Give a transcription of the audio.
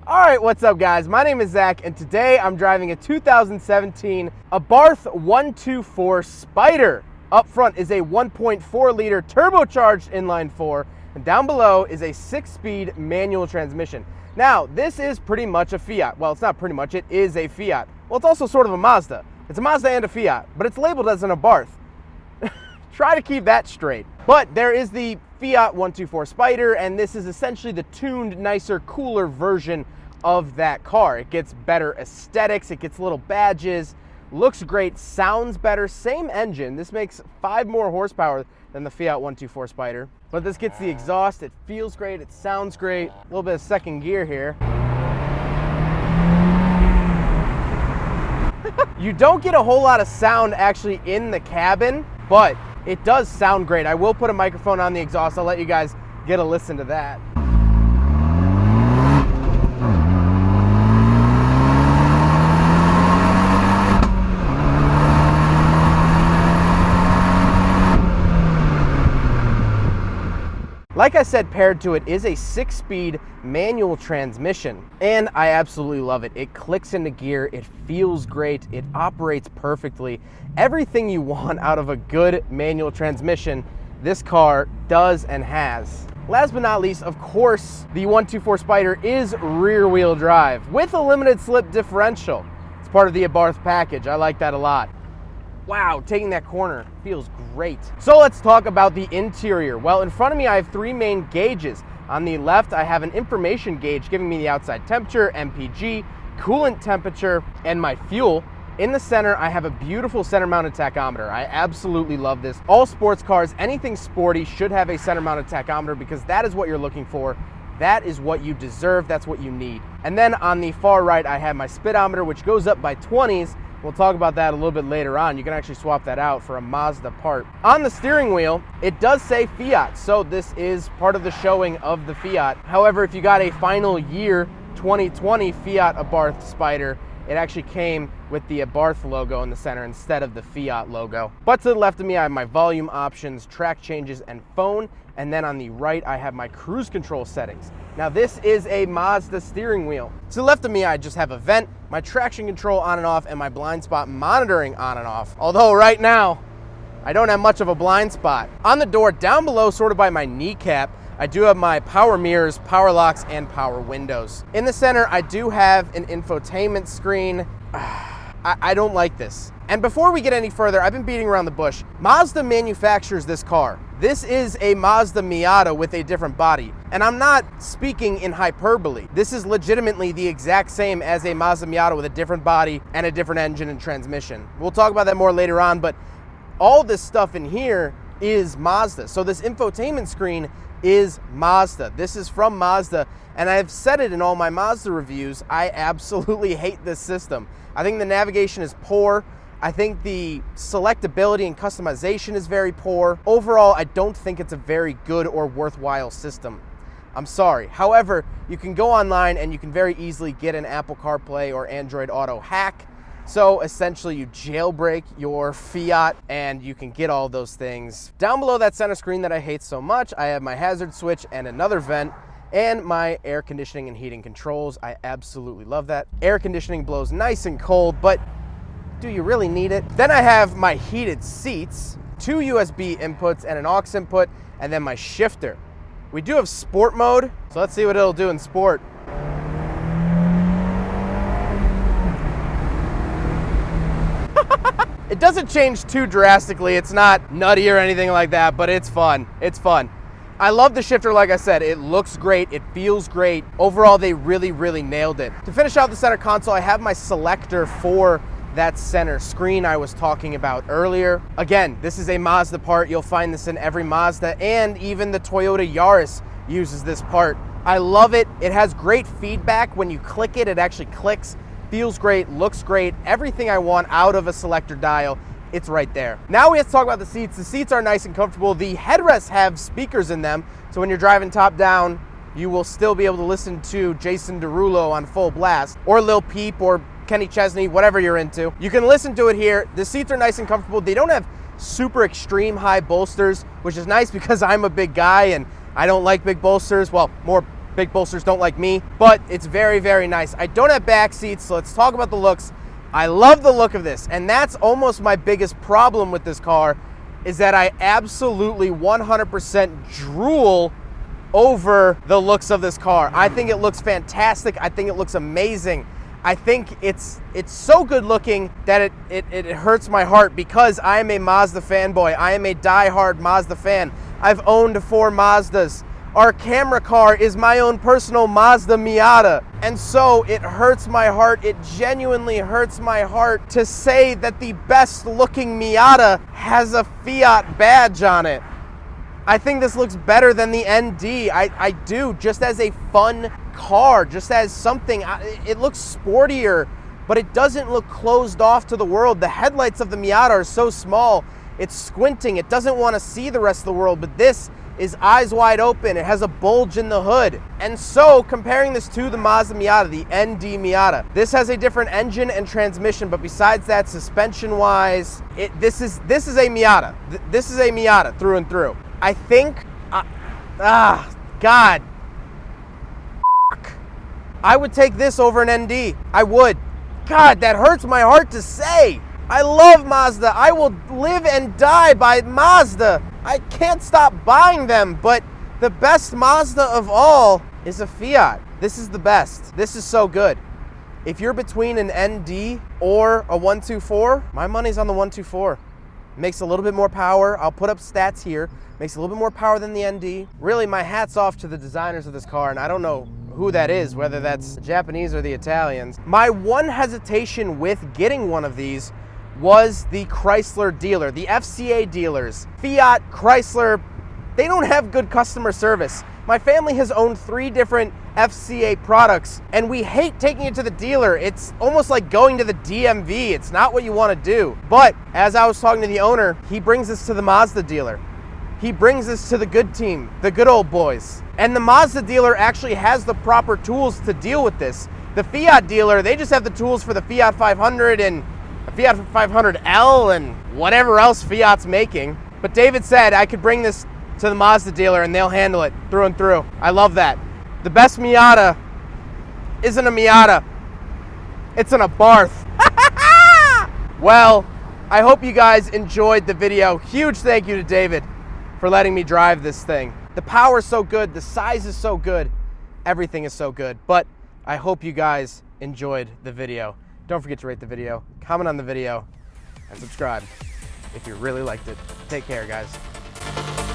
All right, what's up guys? My name is Zach and today I'm driving a 2017 Abarth 124 Spider. Up front is a 1.4 liter turbocharged inline 4 and down below is a 6-speed manual transmission. Now, this is pretty much a Fiat. Well, it's not pretty much, it is a Fiat. Well, it's also sort of a Mazda. It's a Mazda and a Fiat, but it's labeled as an Abarth. Try to keep that straight. But there is the Fiat 124 Spider, and this is essentially the tuned, nicer, cooler version of that car. It gets better aesthetics, it gets little badges, looks great, sounds better, same engine. This makes 5 more horsepower than the Fiat 124 Spider. But this gets the exhaust, it feels great, it sounds great. A little bit of second gear here. You don't get a whole lot of sound actually in the cabin, but it does sound great. I will put a microphone on the exhaust. I'll let you guys get a listen to that. Like I said, paired to it is a 6-speed manual transmission, and I absolutely love it. It clicks into gear, it feels great, it operates perfectly. Everything you want out of a good manual transmission, this car does and has. Last but not least, of course, the 124 Spider is rear-wheel drive with a limited slip differential. It's part of the Abarth package. I like that a lot. Wow, taking that corner feels great. So let's talk about the interior. Well, in front of me, I have 3 main gauges. On the left, I have an information gauge giving me the outside temperature, MPG, coolant temperature, and my fuel. In the center, I have a beautiful center-mounted tachometer. I absolutely love this. All sports cars, anything sporty should have a center-mounted tachometer because that is what you're looking for. That is what you deserve, that's what you need. And then on the far right, I have my speedometer, which goes up by 20s. We'll talk about that a little bit later on. You can actually swap that out for a Mazda part. On the steering wheel, it does say Fiat, so this is part of the showing of the Fiat. However, if you got a final year 2020 Fiat Abarth Spider, it actually came with the Abarth logo in the center instead of the Fiat logo. But to the left of me, I have my volume options, track changes, and phone. And then on the right, I have my cruise control settings. Now this is a Mazda steering wheel. To the left of me, I just have a vent, my traction control on and off, and my blind spot monitoring on and off. Although right now, I don't have much of a blind spot. On the door down below, sort of by my kneecap, I do have my power mirrors, power locks, and power windows. In the center, I do have an infotainment screen. I don't like this. And before we get any further, I've been beating around the bush. Mazda manufactures this car. This is a Mazda Miata with a different body. And I'm not speaking in hyperbole. This is legitimately the exact same as a Mazda Miata with a different body and a different engine and transmission. We'll talk about that more later on, but all this stuff in here is Mazda. So this infotainment screen is Mazda. This is from Mazda, and I've said it in all my Mazda reviews. I absolutely hate this system. I think the navigation is poor. I think the selectability and customization is very poor. Overall, I don't think it's a very good or worthwhile system. I'm sorry. However, you can go online and you can very easily get an Apple CarPlay or Android Auto hack. So essentially you jailbreak your Fiat and you can get all those things. Down below that center screen that I hate so much, I have my hazard switch and another vent and my air conditioning and heating controls. I absolutely love that. Air conditioning blows nice and cold, but do you really need it? Then I have my heated seats, 2 USB inputs and an aux input, and then my shifter. We do have sport mode, so let's see what it'll do in sport. It doesn't change too drastically. It's not nutty or anything like that, but it's fun. It's fun. I love the shifter, like I said. It looks great. It feels great. Overall, they really, really nailed it. To finish out the center console, I have my selector for that center screen I was talking about earlier. Again, this is a Mazda part. You'll find this in every Mazda, and even the Toyota Yaris uses this part. I love it. It has great feedback. When you click it, it actually clicks. Feels great, looks great, everything I want out of a selector dial, it's right there. Now we have to talk about the seats. The seats are nice and comfortable. The headrests have speakers in them, so when you're driving top down, you will still be able to listen to Jason Derulo on full blast, or Lil Peep, or Kenny Chesney, whatever you're into. You can listen to it here. The seats are nice and comfortable. They don't have super extreme high bolsters, which is nice because I'm a big guy and I don't like big bolsters. Well, more Big bolsters don't like me, but it's very, very nice. I don't have back seats, so let's talk about the looks. I love the look of this, and that's almost my biggest problem with this car, is that I absolutely 100% drool over the looks of this car. I think it looks fantastic. I think it looks amazing. I think it's so good looking that it hurts my heart, because I am a Mazda fanboy. I am a die-hard Mazda fan. I've owned 4 Mazdas. Our camera car is my own personal Mazda Miata. And so it hurts my heart, it genuinely hurts my heart to say that the best looking Miata has a Fiat badge on it. I think this looks better than the ND. I do, just as a fun car, just as something. It looks sportier, but it doesn't look closed off to the world. The headlights of the Miata are so small, it's squinting, it doesn't want to see the rest of the world, but this is eyes wide open. It has a bulge in the hood. And so comparing this to the Mazda Miata, the ND Miata, this has a different engine and transmission, but besides that, suspension wise, this is a Miata. This is a Miata through and through. I think, God, I would take this over an ND. I would. God, that hurts my heart to say. I love Mazda. I will live and die by Mazda. I can't stop buying them, but the best Mazda of all is a Fiat. This is the best. This is so good. If you're between an ND or a 124, my money's on the 124. Makes a little bit more power. I'll put up stats here. Makes a little bit more power than the ND. Really, my hat's off to the designers of this car, and I don't know who that is, whether that's the Japanese or the Italians. My one hesitation with getting one of these was the Chrysler dealer, the FCA dealers. Fiat, Chrysler, they don't have good customer service. My family has owned 3 different FCA products, and we hate taking it to the dealer. It's almost like going to the DMV. It's not what you want to do. But as I was talking to the owner, he brings us to the Mazda dealer. He brings us to the good team, the good old boys. And the Mazda dealer actually has the proper tools to deal with this. The Fiat dealer, they just have the tools for the Fiat 500 and Fiat 500L and whatever else Fiat's making. But David said I could bring this to the Mazda dealer and they'll handle it through and through. I love that. The best Miata isn't a Miata. It's an Abarth. Well, I hope you guys enjoyed the video. Huge thank you to David for letting me drive this thing. The power's so good, the size is so good, everything is so good. But I hope you guys enjoyed the video. Don't forget to rate the video, comment on the video, and subscribe if you really liked it. Take care, guys.